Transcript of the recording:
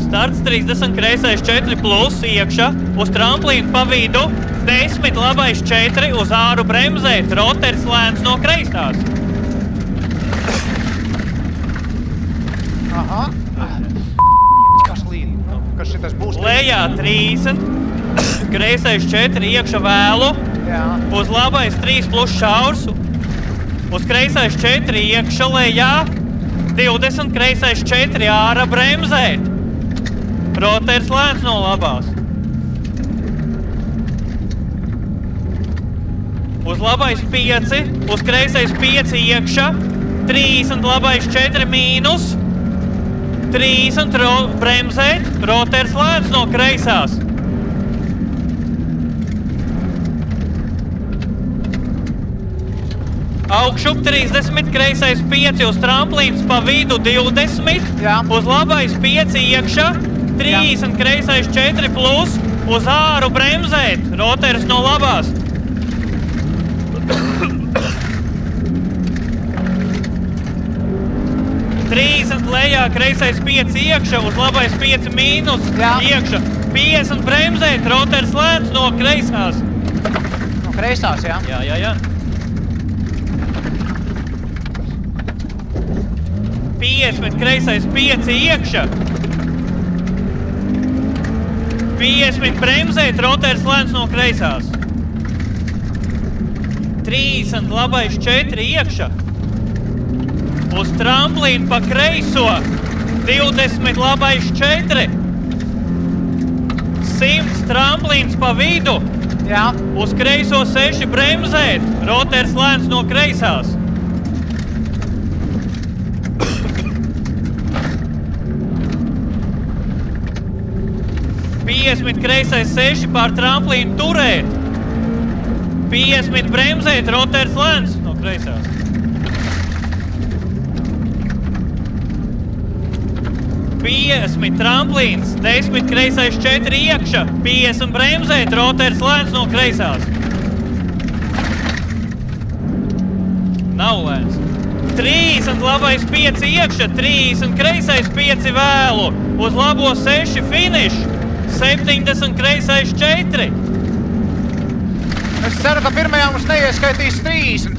Starts 30, kreisais 4 plus, iekšā, uz tramplīnu pa vidu, 10, labais 4, uz āru bremzēt, roters lēns no kreisās. Aha. Kas līd? Kas šitas būs? Lejā 30, kreisais 4, iekšā vēlu, Jā. uz labais 3 plus šaurs, uz kreisais 4, iekšā lejā, 20, kreisais 4, āra bremzēt. Roters lēns no labās. Uz labais 5, uz kreisais 5 iekšā, 30, labais 4 mīnus, 30 bremzēt, roters lēns no kreisās. Augšup 30, kreisais 5, uz tramplīns pa vidu 20, Jā. uz labais 5 iekšā, 30, kreisais 4 plus, uz āru bremzēt, roters no labās. Lejā, kreisais 5 iekšā, uz labais 5 mīnus, Jā. iekšā, 50 bremzēt, roters lēns no kreisās. No kreisās, jā? Jā. 50, kreisais 5 iekšā. 50 bremzēt, roters lēns no kreisās. 30, labais 4 iekšā. Uz tramplīnu pa kreiso, 20, labais 4. 100, tramplīns pa vidu. Jā. Uz kreiso 6 bremzēt, roters lēns no kreisās. Kreisais 6 pār tramplīnu turēt. 50 bremzēt, roters lēns no kreisās. 50 tramplīns, 10 kreisais 4 iekšā, 50 bremzēt, roters lēns no kreisās. Nav lēns. 30 labais 5 iekšā, 30 kreisais 5 vēlu, uz labo 6 finiš. 70 kreisais 4. Es ceru, ka pirmajā mums neieskaitīs 30.